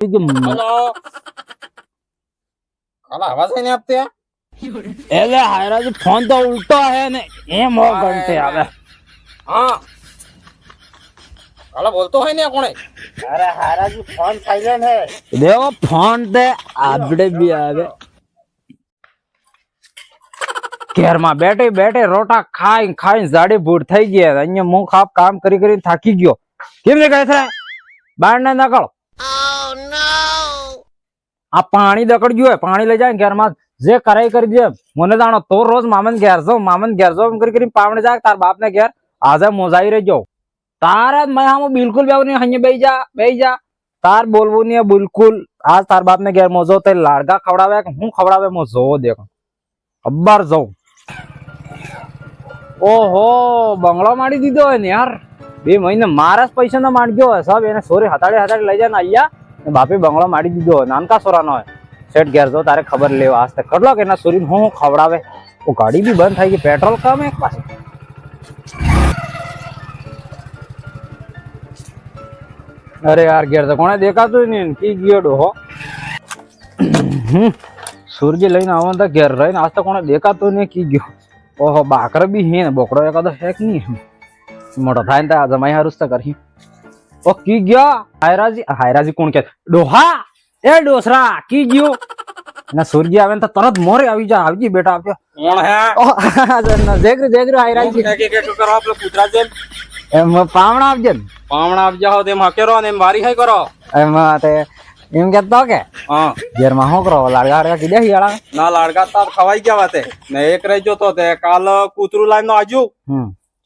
Hello काला आवाज है ने आपते एले हायरा जी फोन तो उल्टो है ने एम हो घंटे आवे हाँ काला बोलतो है ने कोने अरे हायरा जी फोन साइलेंट है देखो फोन दे आपड़े भी आवे घर में बैठे बैठे रोटा खाई खाई जाड़ी बूढ़ થઈ ગયા અહીંયા હું ખાપ કામ કરી કરી થાકી ગયો કેમ ને કહે છે બહાર ના નીકળ આ પાણી દકડ ગયો પાણી લઈ જાય ઘર માં જે કરાઈ કરી દે મને જાણો તો રોજ મામન ઘેર જાવ એમ કરી કરી પાવણે જા તાર બાપ ને ઘેર આજે મોજાઈ રહી જાવ તારા मैं हम बिल्कुल बेव नहीं हन्ने बेई जा तार बोलवो नहीं बिल्कुल आज तार बाप ने घेर मोजो ते लाड़का खवड़ावे के हूं खवड़ावे मो जो देखो अब्बार जाऊ ओहो बंगलो मारी दीदो है ने यार 2 महीने मारा पैसा ना मार गयो है सब एने सोरे हताड़े हताड़े लई जाने आया बापे बंगलो मारी दीदो नानका सोरानो है सेट घेर जो तारे खबर ले आज तक कटलो के ना सोरी हूं खवड़ावे वो गाड़ी भी बंद थाई गई पेट्रोल कम है एक पास अरे यार घेर तो कोने देखा तो नहीं की गियोडो हो सूर्य लईने आवो तो घेर रहीने आज तो कोने देखा तो नहीं की गयो ओहो बाकर भी है ने बोकड़ो एकादो है कि नहीं मोटो थाय ने आज माई हारुस तो करही ओ की गयो हायराजी कोण के डोहा ए डोसरा की गयो ना सूर्य आवे तो तरत मोरे आवी बेटा आप कौन है ओ जेगर हायराजी के करो आप लोग पुत्रा जेम एम पावणा आप जाओ ते माकेरो ने मारी है करो एम ते एम कहतो के हां घेर में हो करो लाड़का कीदे हियाळा ना लाड़का ता खवाई क्या बात है ने एक रह जो तो ते काल कूतरू लाइन नो आजू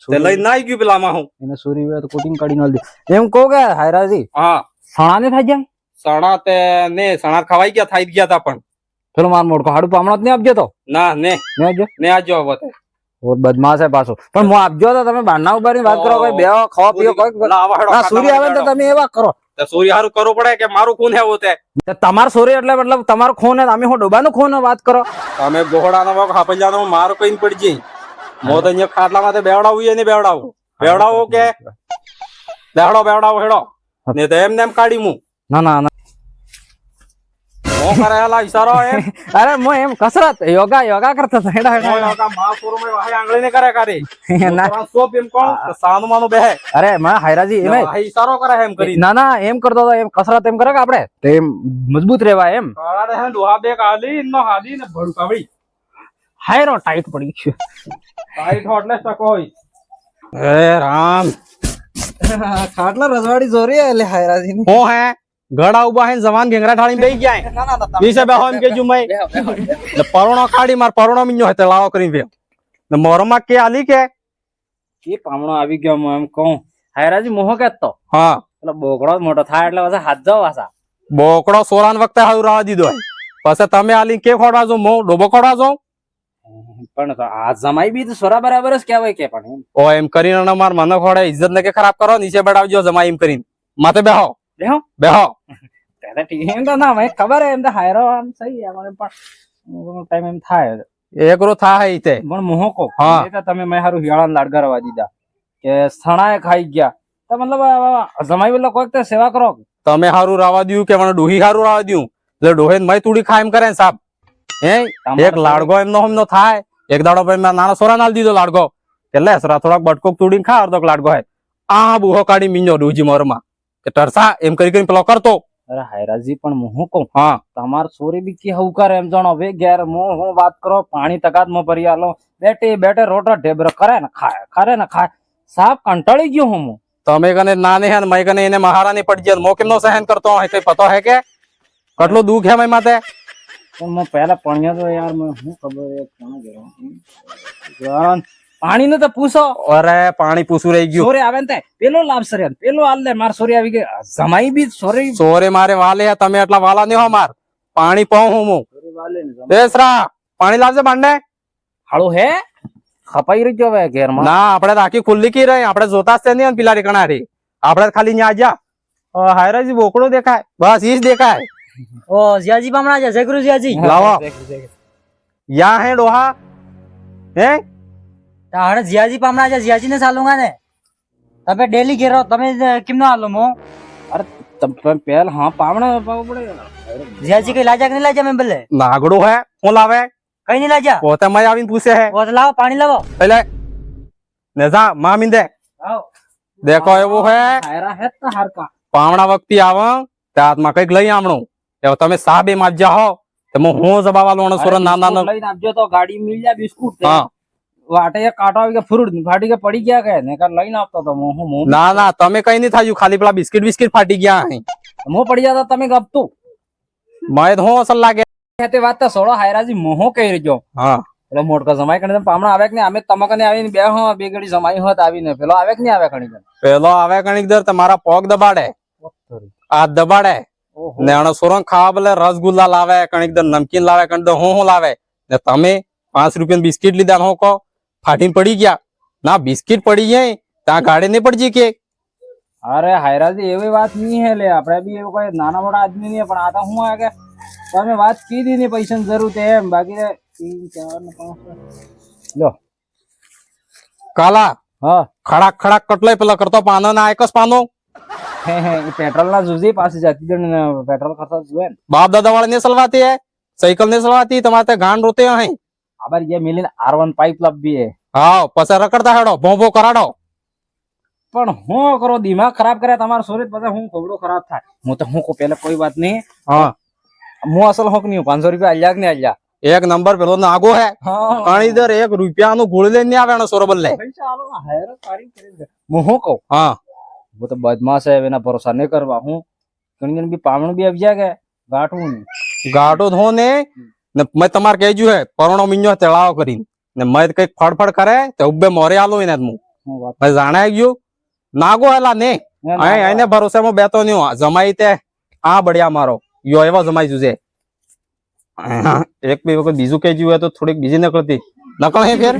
ते लई नाई गयो पेला मा हूं એને સુરી વે તો કોટિંગ કાઢી નલ દે એમ કહો કે હાયરાજી हां સણા ને થઈ જાય સણા તે ને સણા ખવાઈ ગયા થાઈ ગયા તા પણ પેલો માર મોડકો હાડું પામણો જ ને આપજો તો ના ને ને આપજો ને આજો હવે તે ઓર બદમાશ है પાછો પણ હું આપજો તો તમે બારના ઉભારી વાત કરો કોઈ બેહો ખાવા પીઓ કોઈ ના સુરી આવે તો તમે એવા કરો તે સુરી હારું કરવું પડે કે મારું ખૂન હે હોતે તમાર સોરી એટલે મતલબ તમારો ખૂન હે અમે હું ડોબાનો ખૂન વાત કરો તમે ગોહડાનો વક હાપંજાનો મારો કઈન પડી જઈ મો તો અહીંયા ખાટલા માથે બેવડાવું એ ને બેવડાવો કે બેવડાવો હેડો ને તો એમ કાઢી મુ ના ઓ કરે હલા ઈશારો એમ અરે મો એમ કસરત યોગા કરતા હતા હેડા યોગા મા પૂરો મે વાહે આંગળી ને કરે કારી ના સોપ એમ કોણ સાનું માનું બેહે અરે માં હાયરાજી એમે ઈશારો કરે એમ કરી ના એમ કરતો તો એમ કસરત એમ કરે કે આપણે તો એમ મજબૂત રહેવાય એમ કાળા રહે દોહા બે કાલી ઇનો હાદી ને ભડકાવડી હાયરો ટાઈટ પડી ગયો ટાઈટ હોટલે ટકો હોય એ રામ ખાટલા રજવાડી જોરી એટલે હાયરાજી ની હો હે ગડા ઉભા હે જવાન ઘેંગરા ઠાળી બેહી ગયા ના બીસે બેહો એમ કે જુમઈ ને પરોણો કાઢી માર પરોણો મિન્યો હતે લાવો કરીને બે ને મોરમાં કે આલી કે એ પામણો આવી ગયો હું એમ કહું હાયરાજી મોહ કેતો હા એટલે બોકડો મોટો થાય એટલે પાછા હાથ જાવ પાછા બોકડો સોરાન વખતે હારું રાવા દીધો પછી તમે આલી કે ખોડવા જો મો ડોબો ખોડવા જો પણ આ જમાઈ બી તો સોરા બરાબર જ કહેવાય કે પણ ઓ એમ કરીને માર મને ખોડે ઇજ્જત ને કે ખરાબ કરો નીચે બેઠાવજો જમાઈ એમ કરીને માથે બેહો ત્યારે ઠીક એમ તો ના મને ખબર હે એમ તો હાયરો આમ સહી હે મને પણ ટાઈમ એમ થાય એકરો થાય ઈતે પણ મોહ કો હા એ તો તમે મે હારું હિયાળા લાડગા રવા દીધા કે સણાએ ખાઈ ગયા તો મતલબ જમાઈ વેલો કોઈક તો સેવા કરો તમે હારું રાવા દીયું કે મને ડોહી હારું રાવા દીયું એટલે ડોહે મય તુડી ખાય એમ કરે ને સાબ હે એક લાડગો એમનો હમનો થાય એક દાડો પર મેં નાનો સોરા નાલ દીધો લાડગો એટલે સરા થોડાક બટકોક તુડીને ખા અર્ધોક લાડગો હે આ બુહો કાઢી મિન્યો ડોજી મોરમાં કે ટરસા એમ કરી કરીને પેલો કરતો અરે હાયરાજી પણ હું કહું હા તમાર સોરી બી કે હું કરે એમ જાણો હવે ઘેર હું વાત કરો પાણી તકાત માં ભરી આલો બેટે રોટો ઢેબરો કરે ને ખાય સાફ કંટાળી ગયો હું તમે કને નાને હે મય કને એને મહારાની પડી જાય મો કેમનો સહન કરતો હોય કઈ પતો હે કે કેટલું દુખ હે મય માથે પણ હું પહેલા પણ્યો તો યાર મને શું ખબર હે કોણ ગયો પાણી નું તો પૂછો અરે પાણી પૂછું રહી ગયું સોરે આવે ને પેલો લાભ સરે પેલો હાલ દે માર સોરી આવી ગઈ જમાઈ બી સોરે મારે વાલે તમે એટલા વાલા નહીં હો માર પાણી પાઉં હું બેસરા પાણી લાવજે ભાંડે હાળો હે ખપાઈ રહ્યો હવે ઘેર માં ના આપણે આખી ખુલ્લી કી રહી આપણે જોતા જ નહીં પિલારી કણારી આપણે ખાલી ન્યા જા હાયરાજી બોકડો દેખાય બસ ઈ જ દેખાય ઓ જીયાજી પામણા છે જય ગુરુ જીયાજી લાવો યા હે ડોહા હે તારે જીયાજી પામણા છે જીયાજી ને ચાલુંગા ને તમે ડેલી ઘેરો તમે કેમનો આલો મો અરે તમે પેલ હા પાવણા પાવું પડે જીયાજી કઈ લાજા કે નહીં લાજા મેં બોલે નાગડો હે હું લાવે કઈ નહીં લાજા પોતે મય આવીને પૂછે હે ઓ તો લાવો પાણી લાવો એટલે ને જા મામીન દે દેખો એવું હે હાયરા હે તો હારકા પાવણા વખતે આવ તે હાથમાં કઈક લઈ આવણું હવે તમે સાબે માજ્યા હો તો હું જબાવા લોણો સોર નાના નાના લઈને આપજો તો ગાડી મિલ જાય બિસ્કુટ હા વાટે એક કાંટો આવી ગયા ફ્રૂટ ફાટી ગયા પડી ગયા કે ને કાં લઈને આપતો તો હું ના ના તમે કઈ નહીં થાયું ખાલી પેલા બિસ્કિટ બિસ્કિટ ફાટી ગયા હે હું પડી જતા તમે ગપતું મય હું અસલ લાગે તે વાત તો સોળો હાયરાજી મોહો કહી રહ્યો હા પેલો મોટકો જમાઈ કણે પામણા આવે કે નહીં અમે તમાકને આવીને બે હો બે ઘડી જમાઈ હોત આવીને પેલો આવે કે નહીં આવે કણી પેલો આવે કણીક દર તમારા પગ દબાડે આ દબાડે ને આનો સોરંગ ખાવા બલે રસગુલ્લા લાવે કણીક દર નમકીન લાવે કણીક દર હું લાવે ને તમે 5 રૂપિયા બિસ્કિટ લીધા હો કો ફાટીને પડી ગયા ના બિસ્કિટ પડી જાય ત્યાં ગાડે નહીં પડજી કે અરે હાયરાજી એવી વાત નહીં હે લે આપણે બી એવું કોઈ નાના મોટા આદમી નહીં પણ આ તો હું આ કે તમે વાત કીધી ને પૈસાની જરૂર છે એમ બાકી 3 4 ને 5 લો કાલા હા ખડાક ખડાક કટલાય પેલા કરતો પાનો ના એકસ પાનો હે પેટ્રોલ ના જુજી પાસે જતી જણ પેટ્રોલ ખર્ચો જુએ ને બાપ દાદા વાળા ને સલવાતી હે સાયકલ ને સલવાતી તમારે તે ગાંડ રોતે હે આબર જે મિલીને R1 પાઇપ લાવી હે હા પછી રખડતા હેડો ભોંભો કરાડો પણ હું કરો દિમાગ ખરાબ કરે તમારો સોરી પછી હું કવડો ખરાબ થાય હું તો હું કો પેલા કોઈ વાત નહીં હા હું અસલ હોક નહીં 500 રૂપિયા આલ્યા કે નહીં આલ્યા એક નંબર પેલો નાગો હે પાણી દર 1 રૂપિયા નું ગોળી લઈને આવે ને સોરો બદલે પૈસા આલો હાયર તારી કરી હું હું કહું હા वो तो बदमाश है एना भरोसा नहीं करवा हूँ कहीं भी पावण भी अब जाएगा गाठू नहीं ગાટો ધો ને મેં તમારે કહેજુ હે પરોણો મિન્યો તેળાવ કરીને ને મેં કઈક ફડફડ કરે તો ઉબ્બે મોરે આલો એને હું મેં જાણાય ગયું નાગો હેલા ને એને ભરોસે હું બેતો નહીં જમાઈ તે આ બળિયા મારો યો એવો જમાઈ જુજે એક બે વખત બીજું કહેજુ હોય તો થોડીક બીજી નકળતી નકળ હે ફેર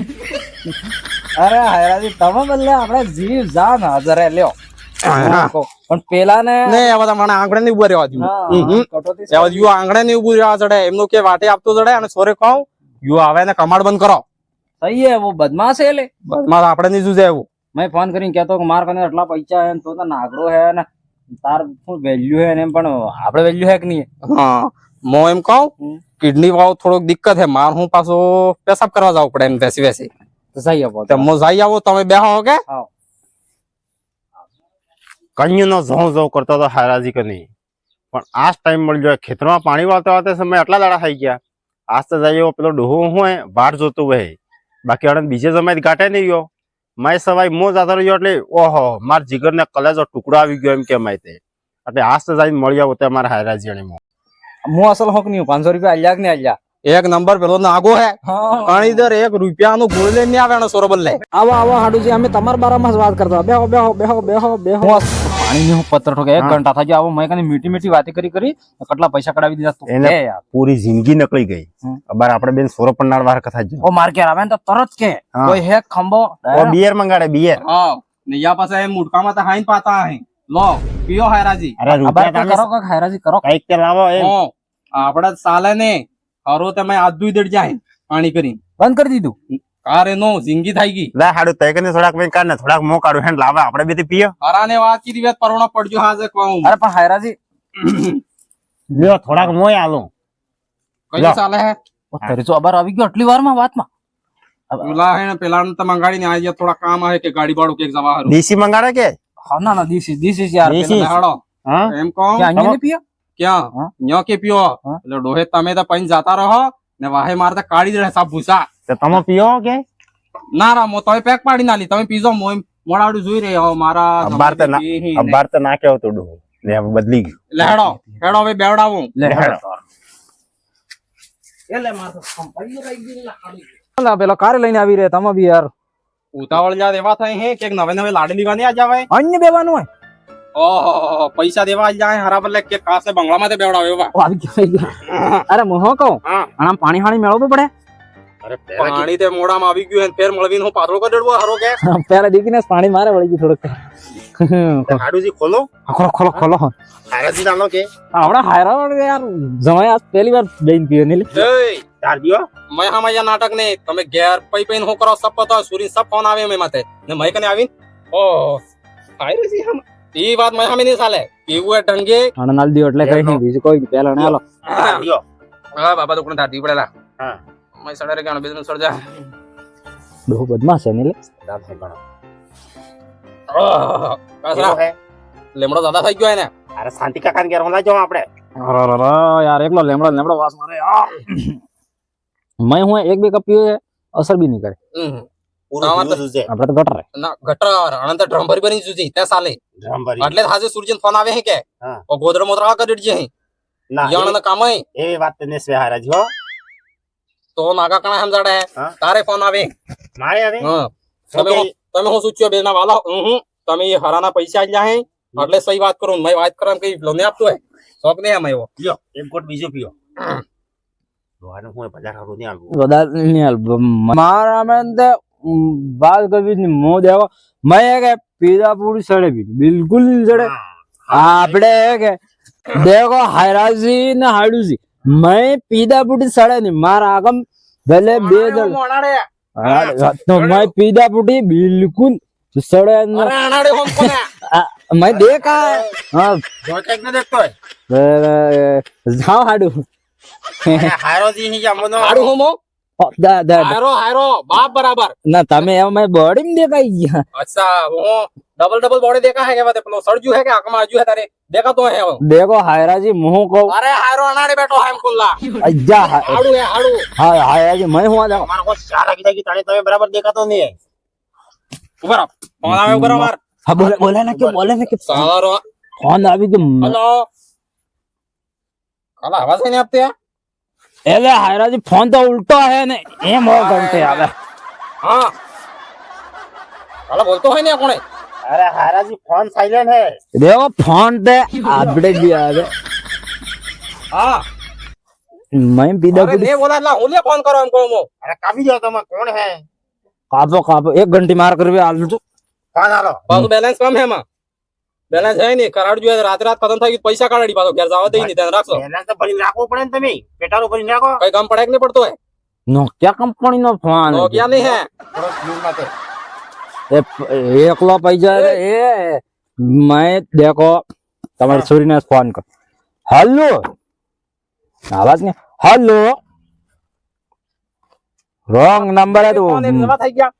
અરે હાયરાજી તમે બદલે આપણે જીવ જાન હાજર હે લ્યો પણ પેલા ને ને આવા તો મને આંગણે ની ઉભા રહેવા દઉં કટોતી યુ આંગણે ની ઉભું રહેવા ચડે એમનું કે વાટે આપતો ચડે અને સોરે કહું યુ આવે ને કમાડ બંધ કરો સહી હે वो बदमाश है ले મારે આપણે નહીં જુજે એવું मैं फोन કરીને કહેતો કે માર કને આટલા પૈસા હે તો નાગડો હે ને તાર શું વેલ્યુ હે ને પણ આપણે વેલ્યુ હે કે નહીં હા મો એમ કહું કિડની વાળો થોડોક દિક્કત હે માર હું પાછો પેશાબ કરવા જવું પડે એમ બેસી બેસી તો સહી હે બોલ તો મો જઈ આવો તમે બેહો કે હા કન્યુનો ઝોં ઝોં કરતો હતો હારાજી કે નહીં પણ આ જ ટાઈમ મળી ગયો ખેતરમાં પાણી વાળતા વાળતા સમય આટલા દાડા થઈ ગયા આજ તો જઈએ પેલો ડોહો હોય વાટ જોતો વહે બાકી અડન બીજે સમય ગાંઠે નહીં ગયો માય સવાય મો જાતો રહ્યો એટલે ઓહો માર જીગર ને કલેજો ટુકડો આવી ગયો એમ કે માય તે એટલે આજ તો જઈને મળી આવો તે મારા હારાજી અને હું અસલ હોક નહીં 500 રૂપિયા આલ્યા કે નહીં આલ્યા એક નંબર પેલો નાગો હે પાણી દર 1 રૂપિયા નું ગોળ લઈને આવે ને સોરો બદલે આવો આવો હાડુજી અમે તમારા બારામાં જ વાત કરતા બેહો બેહો બેહો બેહો બેહો પાણી નું પત્ર ઠોકે 1 ઘંટા થઈ ગયો આવો મેં કને મીઠી મીઠી વાતી કરી કેટલા પૈસા કઢાવી દીધા તું એને કે યાર પૂરી જિંદગી નકળી ગઈ અબાર આપણે બેન સોરો પન્નાળ વાર કથા જ ઓ માર કે આવે ને તો તરત કે હા. કોઈ હે ખંભો ઓ બિયર મંગાડે બિયર હા ને યા પાસે એ મુડકામાં તો હાઈન પાતા હે લો પીઓ હાયરાજી અરે અબાર રૂપિયા કરો કે હાયરાજી કરો કઈક તે લાવો એમ હો આપડે સાલે ને હરો તમે આજ દુઈ દડ જાય પાણી કરી બંધ કરી દીધું કાર એનો જિંદગી થઈ ગઈ લા હાડું તય કને થોડાક વેન કાઢ ને થોડાક મો કાઢું હેન લાવે આપણે બેથી પીયો હરાને વાત કીધી વેત પરોણો પડજો હાજે કહું અરે પણ હાયરાજી લ્યો થોડાક મોય આલું કઈ ચાલે હે ઓ તારી જો અબાર આવી ગયો આટલી વારમાં વાતમાં પેલા હે ને પેલા તો મંગાડી ને આજે થોડા કામ આવે કે ગાડી બાળું કે જવા હારું દેશી મંગાડે કે હા ના ના this is યાર દેશી. પેલા હાડો હા એમ કહું ક્યાં અહીંયા ને પીયો ક્યાં હા? ન્યો કે પીઓ હા? એટલે ડોહે તમે તો પૈન જાતા રહો ને વાહે મારતા કાઢી દે સાબ ભૂસા તો તમે પીઓ કે ના રા મો તમે પેક પાડી નાલી તમે પીજો મોડાડું જોઈ રહ્યો મારા અબાર તો ના અબાર તો ના કેવો તો ડોહો ને હવે બદલી ગયું એટલે હેડો હેડો હવે બેવડાવું લે હેડો. એટલે માર તો સંપાઈ રહી ગઈ ને લા પેલો કાર લઈને આવી રે તમે બી યાર ઉતાવળ જા દેવા થાય હે કે નવે નવે લાડી લીવાની આ જાવે અન્ય બેવાનું હોય ઓહો પૈસા દેવા જાય હરા બદલે કે કાસે બંગલા માં બેવડાવે એવા ઓ આવી ગયો અરે હું શું કહું હા આમ પાણી હાણી મેળવવું પડે અરે પાણી તે મોડામાં આવી ગયું હે ફેર મળવીને હું પાતળો કરી દેડવો હરો કે પેલા દીકરીને પાણી મારે વળી ગયું થોડુંક હાડુજી ખોલો ખોલો ખોલો ખોલો હારાજી નાનો કે આવડા હાયરા વાળો યાર જમાઈ આજ પહેલી વાર બેન પીયો ને એય ચાર દિયો મેં હમાયા નાટક ને તમે ઘેર પઈ પઈને હું કરો સપ પતો સુરી સપ ફોન આવે મે માથે ને મેં કને આવીને ઓ હાય રે સી હમ ઈ વાત મેં હમી નહીં ચાલે પીવું એ ઢંગે અને નાલ દિયો એટલે કઈ નહીં બીજું કોઈ પેલા ના હાલો લ્યો. હા બાપા તો કોણ ધાતી પડેલા હા. મેં સડે રે ગાણ બિઝનેસ સડ જા ડોહો બદમાશ છે ને લે દાદા થઈ ગયો. કાસરા એવું હે? લેમડો દાદા થઈ ગયો એને અરે શાંતિ કાકા ઘેર હોના જાવ આપણે. યાર એકલો લેમડો વાસ મારે मैं હું એક બે કપ પીવે અસર બી નહીં કરે પૂરું આમાં તો- પીવું છે. આપણે તો ગટર ના ગટર અનંત ડ્રમ ભરી ભરી જુજી તે સાલે ડ્રમ ભરી. એટલે હાજે સૂર્યન ફોન આવે હે કે હા. ઓ ગોદરો મોદરા કરી દેજે ના યાણ કામ હે એવી વાત તને સ્વેહારાજી હો. તો નાગા કણા સમજાડે હે હા. તારે ફોન આવે મારે હવે હા તમે હું સૂચ્યો બેના વાલા તમે એ હરાના પૈસા આઈ જાય એટલે સહી વાત કરું મેં વાત કરવા કઈ લોને આપતો હે શોખ નહીં આમ એવો લ્યો એક ગોટ બીજો પીઓ. દોહાને હું 50 હારું નહીં આલું. વધારે નહીં હાલ મારા મેં તે વાત કરવી ની મો દેવા મેં કે પીઝા પૂરી સડે બી બિલકુલ નહીં સડે આપણે કે દેખો હાયરાજી ને હાડુજી મેં પીઝા પૂરી સડે નહીં મારા આગમ ભલે બે દળ તો मैं पीदा पुटी बिल्कुल सड़े न અરે અનાડે હોમ કોને मैं देखा है हाँ જો ચેક ન દેખતો હોય. जाओ हाडू અરે હારોજી હી જા મનો. હાડું હોમો दा दा હાયરો બાપ બરાબર ना तमे एव मैं बॉडी में देखा ही अच्छा वो डबल बॉडी देखा है क्या बात है पेलो सड़जू है क्या आंख में आजू है तारे देखा तो है वो देखो हायरा जी मुंह को अरे हायरो अनाड़े बैठो है कुल्ला अज्जा हाड़ू है हाड़ू हाँ हायरा जी मैं हुआ देखो અમારા કો સારા કીધા કે તાણે તમે બરાબર દેખાતો નહીં. ऊपर आओ फोन आवे ऊपर मार हाँ बोले ना क्यों सारो फोन अभी के हेलो काला आवाज नहीं आपते हैं एले हायरा जी फोन तो उल्टा है ने एम हो घंटे आवे हाँ काला बोलतो है नहीं कोने અરે હારાજી ફોન સાયલેન્ટ હે. देखो फोन ते अपडे भी आवे हाँ मैं पीदा अरे पुटी नहीं बोला ना होलिया फोन करो हमको मो અરે કાપી જાઓ તમે કોણ હે. कापो 1 घंटे मार कर भी आल तो ફોન આલો. पास बैलेंस कम है मां बैलेंस है नहीं कराड़ जो है रात खत्म था पैसा काढ़ी पातो घर जावा दे नहीं ध्यान रखो બેલેન્સ તો ભરીને રાખવું પડે ને તમે. પેટારું ભરીને રાખો. कई काम पड़े नहीं पड़तो है नो क्या कंपनी नो फोन तो क्या नहीं है થોડો ફ્યુઝ માટે. एकलो पैसा ए मैं देखो તમારી છોરીને ફોન કર હેલો આવાજ ને હેલો રોંગ નંબર હતો फोन एक जगह થઈ ગયા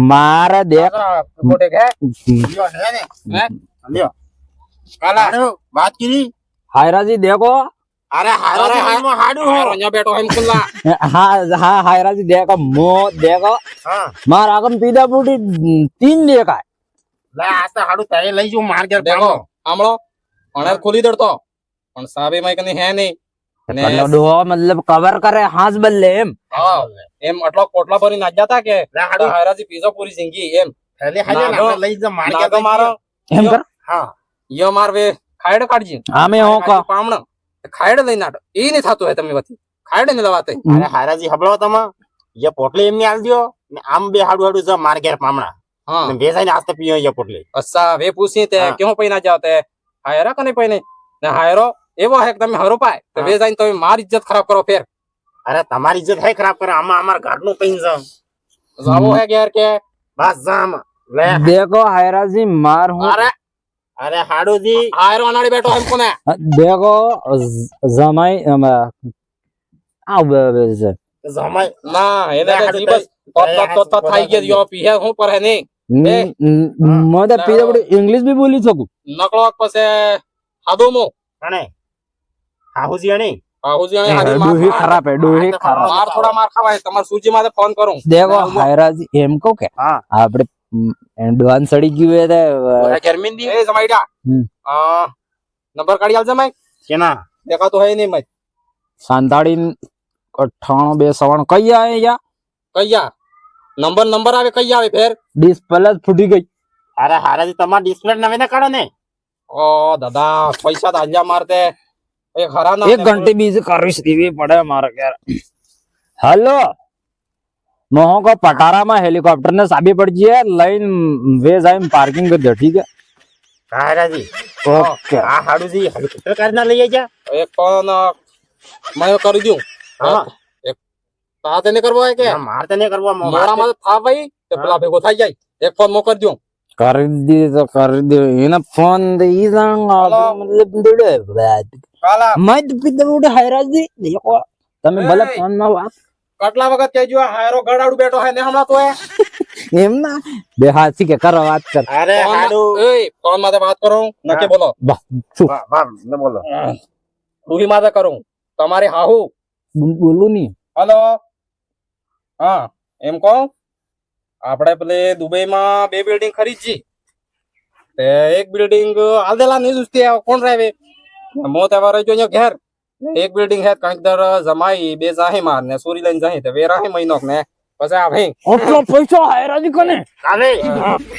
મારે દેખ મોટે કે લ્યો હે ને. હે લ્યો. કાલા હારું, વાત કરી. હાયરાજી દેખો અરે હારાજી હારું હાડું હો. हायरो यहाँ बैठो है कुल्ला હા હા હાયરાજી દેખો મો દેખો હા. મારા આગમ પીડા પૂટી 3 દેખાય લે આ તો હાડું તારે લઈ જાઉં માર ઘેર देखो પાડો. આમળો અણર ખોલી દડતો પણ સાબે માં કને હે નહીં અને એટલે ડોહો મતલબ કવર કરે હાથ બદલે એમ હા એમ આટલો કોટલા ભરી નાખ જતા કે લે હાડું હાયરાજી પીઝો પૂરી જિંદગી એમ થેલી હાલે ને નાગો- આપણે લઈ જા માર ઘેર નાગો મારો એમ કર હા. યો માર વે ખાયડ કાઢજી આમે હું કો પામણ ખાયડ લઈ નાટ એ નહીં થતું હે તમે વતી ખાયડ ને લવાતે અરે હારાજી હબળો તમે ये પોટલી એમની આલ દ્યો ને આમ બે હાડું હાડું જા માર ઘેર પામણા हाँ ને બેસાઈને આસ્તે પીયો ये પોટલી. अच्छा वे पूछी ते हाँ। क्यों पहिना जाते हायरा कने पहिने ने हायरो एवो है कि તમે હરો પાય તો हाँ। વે જાઈને તમે મારી ઇજ્જત ખરાબ કરો ફેર અરે તમારી ઇજ્જત હે ખરાબ કરે આમાં અમાર ઘરનું પૈન જા જાવો હે ઘેર કે બસ જા આમાં. લે देखो हायराजी मार हूँ અરે અરે હાડુજી હાયરો અનાડી બેઠો એમ કોને देखो जमाई જમાઈ ના એને તો જીબસ તો થઈ ગયો યો પીહે હું પર હે નહીં मैं पीदा पुटी इंग्लिश भी बोली सकूं નકળો પછી હાદો મો અને હાહુજી અને આહુજી અને હાદી डोही માર खराब है डोही खराब માર થોડા માર ખાવાય તમાર સૂજી માં ફોન કરું देखो हायराजी एम को क्या હા આપણે એડવાન્સ સડી ગયું હે તે ગરમીન દી એ જમાઈડા હમ. નંબર કાઢી આલ જમાઈ કેના દેખાતો હે નહીં મત 47 98 2 કઈ આયા યા કૈયા નંબર આવે કઈ આવે ફેર ડિસ્પ્લે ફૂટી ગઈ અરે હારાજી તમાર ડિસ્પ્લે નવે ના કાઢો ને ઓ દાદા પૈસા તો આલ્યા મારતે એક હરા ના 1 ઘંटे બીજી કરીશ દેવી પડે મારે યાર હેલો मोह को पटारा में हेलीकॉप्टर ने चाबी पड़ी है लाइन वे जाइम पार्किंग कर दे ठीक है હારાજી ओके આ હાડુજી હેલિકોપ્ટર કાર ના લઈ જા એક ફોન મેં કરી દઉં હા તાતે ને કરવો હે કે માર તો નહીં કરવા મોડા માં થા ભાઈ તે પેલા ભેગો થઈ જાય એક ફોન મોકલ દઉં કરી દે એને ફોન દઈ જાણ મતલબ કાલા મત પીધે ઉડે હાયરાજી દેખો તમે ભલે ફોન માં વાત કેટલા વખત કહેજો આ હાયરો ગડાડું બેઠો હે ને હમણાં તો એમ ના બે હાથી કે કરો વાત કર અરે હાડુ ફોન માં વાત કરું નકે બોલો બોલો ડોહી માં કરું તમારી હાહુ બોલું નહીં હલો હા એમ કહો આપણે પેલે દુબઈ માં 2 બિલ્ડિંગ ખરીદજી તે એક બિલ્ડિંગ આલદેલા નહીં દુસ્તી કોણ રહે મો તહેવાર જો અહીંયા ઘેર એક બિલ્ડિંગ હે કંઈક દર જમાઈ 2 જાહી માર ને સોરી લઈને જાહી તે વેરા હે મહિનો ને પછી આ ભાઈ આટલો પૈસા હાયરાજી કોને કાલે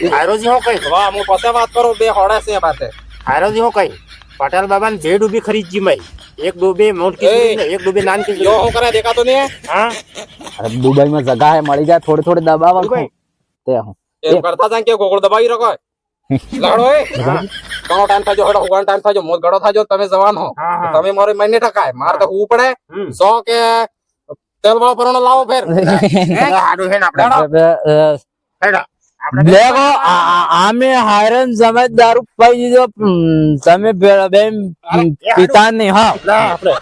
હાયરોજી હો કઈ વાહ હું પછી વાત કરું 2 હોડા છે બાતે હાયરોજી હો કઈ પટેલ બાબા ને 2 ડૂબી ખરીદજી મઈ એક ડૂબી મોટી એ, ને એક ડૂબી નાની જો હું કરે દેખાતો નહીં હા અરે દુબઈ માં જગા હે મળી જાય થોડી થોડી દબાવવા દુબઈ? તે હું એમ કરતા જાન કે ગોગળ દબાવી રખો લાડો એ ઘણો ટાઈમ થાજો હડો હુવાનો ટાઈમ થાજો મોત ગડો થાજો તમે જવાન હો હા, હા. તમે મારે મહિને ટકાય માર તો હું પડે 100 કે તેલ વાળો પરણો લાવો ફેર હાડુ હે ને આપણે હેડા લેગો આમે હાયરન સમજ દારૂ પાઈ દીધો તમે બેન પિતા નહીં હા ના આપણે